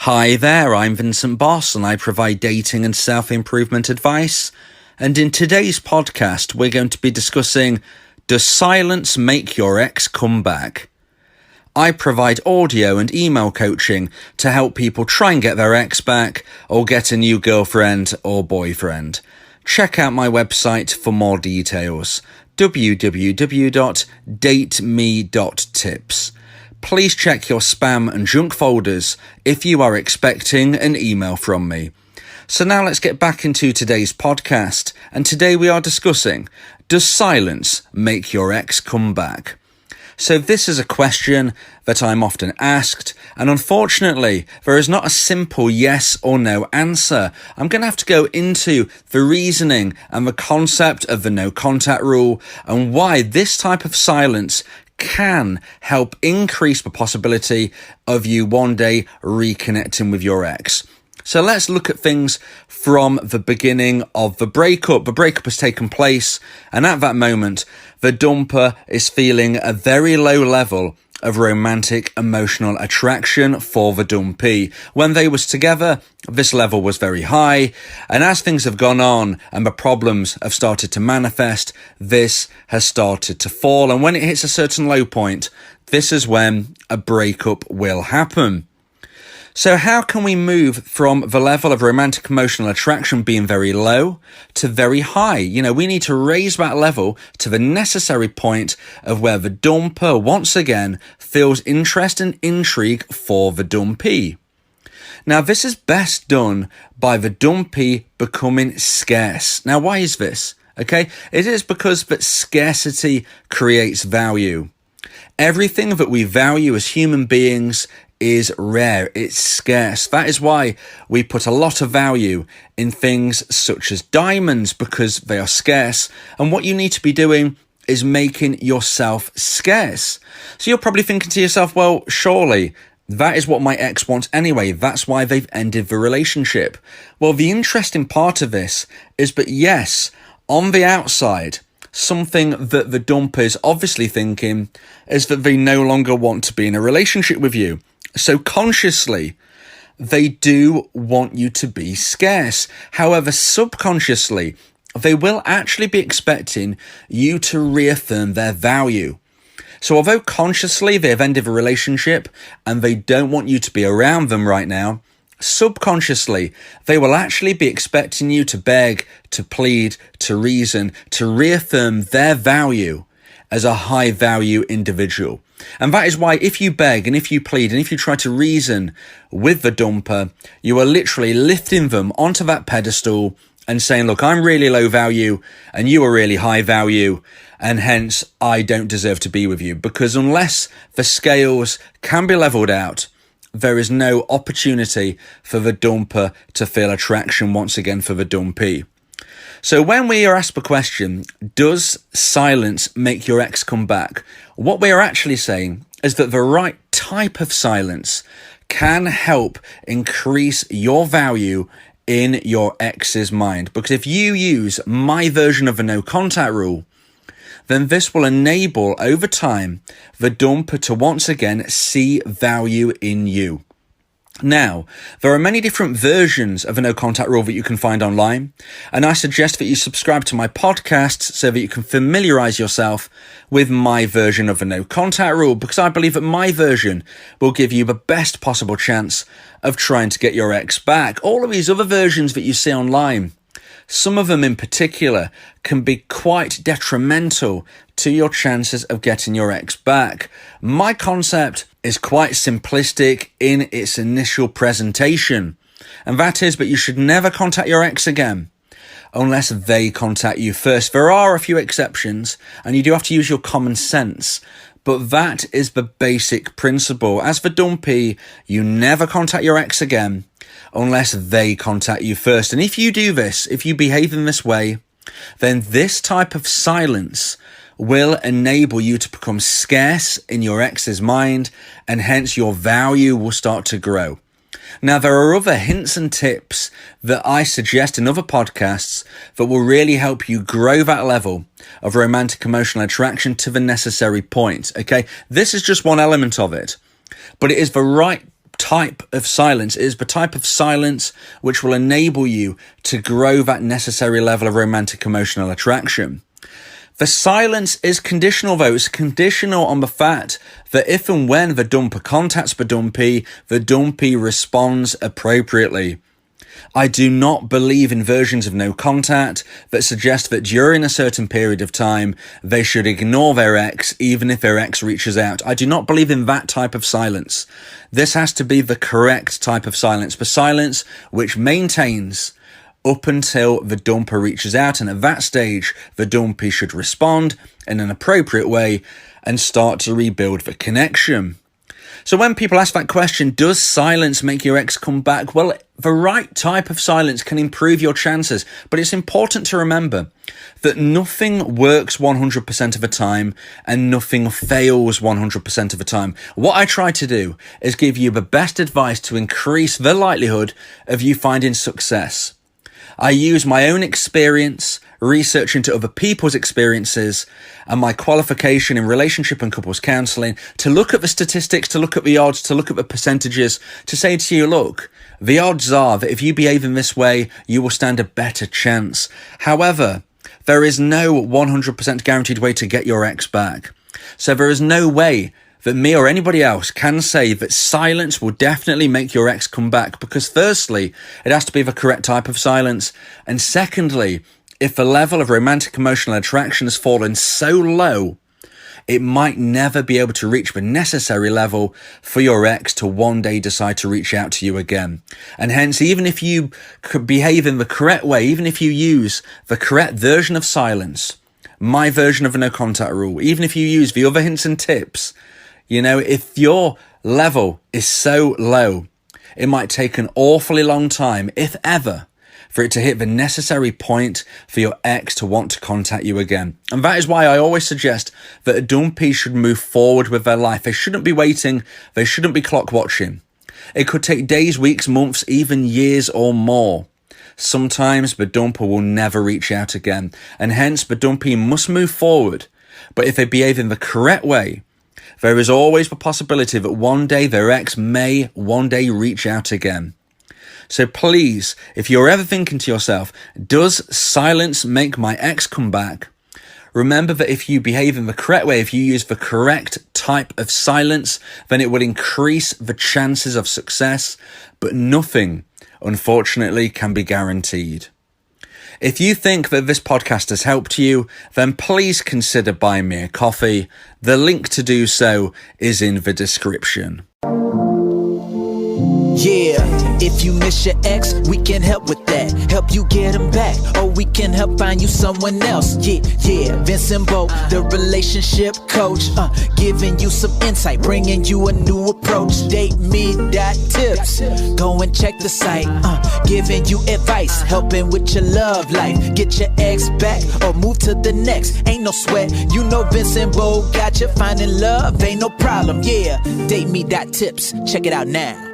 Hi there, I'm Vincent Boss and I provide dating and self-improvement advice. And in today's podcast, we're going to be discussing, does silence make your ex come back? I provide audio and email coaching to help people try and get their ex back or get a new girlfriend or boyfriend. Check out my website for more details, www.dateme.tips. Please check your spam and junk folders if you are expecting an email from me. So now let's get back into today's podcast. And today we are discussing, does silence make your ex come back? So this is a question that I'm often asked, and unfortunately, there is not a simple yes or no answer. I'm going to have to go into the reasoning and the concept of the no contact rule and why this type of silence can help increase the possibility of you one day reconnecting with your ex. So let's look at things from the beginning of the breakup. The breakup has taken place, and at that moment, the dumper is feeling a very low level of romantic emotional attraction for the dumpee. When they was together, this level was very high, and as things have gone on and the problems have started to manifest, this has started to fall, and when it hits a certain low point, this is when a breakup will happen. So how can we move from the level of romantic emotional attraction being very low to very high? We need to raise that level to the necessary point of where the dumper once again feels interest and intrigue for the dumpee. Now, this is best done by the dumpee becoming scarce. Now, why is this? Okay, it is because that scarcity creates value. Everything that we value as human beings is rare, it's scarce. That is why we put a lot of value in things such as diamonds, because they are scarce, and what you need to be doing is making yourself scarce. So you're probably thinking to yourself, well, surely that is what my ex wants anyway, that's why they've ended the relationship. Well, the interesting part of this is that yes, on the outside, something that the dumper is obviously thinking is that they no longer want to be in a relationship with you. So consciously, they do want you to be scarce. However, subconsciously, they will actually be expecting you to reaffirm their value. So although consciously they have ended the relationship and they don't want you to be around them right now, subconsciously, they will actually be expecting you to beg, to plead, to reason, to reaffirm their value as a high value individual. And that is why if you beg and if you plead and if you try to reason with the dumper, you are literally lifting them onto that pedestal and saying, look, I'm really low value and you are really high value, and hence I don't deserve to be with you. Because unless the scales can be leveled out, there is no opportunity for the dumper to feel attraction once again for the dumpee. So when we are asked the question, does silence make your ex come back? What we are actually saying is that the right type of silence can help increase your value in your ex's mind. Because if you use my version of the no contact rule, then this will enable over time the dumper to once again see value in you. Now, there are many different versions of a no contact rule that you can find online, and I suggest that you subscribe to my podcasts so that you can familiarize yourself with my version of a no contact rule, because I believe that my version will give you the best possible chance of trying to get your ex back. All of these other versions that you see online, some of them in particular, can be quite detrimental to your chances of getting your ex back. My concept is quite simplistic in its initial presentation, and that is that you should never contact your ex again unless they contact you first. There are a few exceptions, and you do have to use your common sense, but that is the basic principle. As for dumpee, you never contact your ex again unless they contact you first. And if you do this, if you behave in this way, then this type of silence will enable you to become scarce in your ex's mind, and hence your value will start to grow. Now, there are other hints and tips that I suggest in other podcasts that will really help you grow that level of romantic emotional attraction to the necessary point, okay? This is just one element of it, but it is the right type of silence. It is the type of silence which will enable you to grow that necessary level of romantic emotional attraction. The silence is conditional though. It's conditional on the fact that if and when the dumper contacts the dumpy responds appropriately. I do not believe in versions of no contact that suggest that during a certain period of time, they should ignore their ex even if their ex reaches out. I do not believe in that type of silence. This has to be the correct type of silence, the silence which maintains up until the dumper reaches out, and at that stage, the dumpy should respond in an appropriate way and start to rebuild the connection. So when people ask that question, does silence make your ex come back? Well, the right type of silence can improve your chances, but it's important to remember that nothing works 100% of the time and nothing fails 100% of the time. What I try to do is give you the best advice to increase the likelihood of you finding success. I use my own experience, research into other people's experiences, and my qualification in relationship and couples counselling to look at the statistics, to look at the odds, to look at the percentages, to say to you, look, the odds are that if you behave in this way, you will stand a better chance. However, there is no 100% guaranteed way to get your ex back. So there is no way that me or anybody else can say that silence will definitely make your ex come back, because firstly, it has to be the correct type of silence, and secondly, if the level of romantic emotional attraction has fallen so low, it might never be able to reach the necessary level for your ex to one day decide to reach out to you again. And hence, even if you could behave in the correct way, even if you use the correct version of silence, my version of a no contact rule, even if you use the other hints and tips, if your level is so low, it might take an awfully long time, if ever, for it to hit the necessary point for your ex to want to contact you again. And that is why I always suggest that a dumpy should move forward with their life. They shouldn't be waiting. They shouldn't be clock watching. It could take days, weeks, months, even years or more. Sometimes the dumper will never reach out again, and hence the dumpy must move forward. But if they behave in the correct way, there is always the possibility that one day their ex may one day reach out again. So please, if you're ever thinking to yourself, does silence make my ex come back? Remember that if you behave in the correct way, if you use the correct type of silence, then it will increase the chances of success, but nothing, unfortunately, can be guaranteed. If you think that this podcast has helped you, then please consider buying me a coffee. The link to do so is in the description. Yeah, if you miss your ex, we can help with that. Help you get him back, or we can help find you someone else. Yeah, Vincent Bo, the relationship coach, giving you some insight, bringing you a new approach. DateMe.tips, go and check the site, giving you advice, helping with your love life. Get your ex back, or move to the next. Ain't no sweat, you know Vincent Bo got you. Finding love ain't no problem. Yeah, DateMe.tips, check it out now.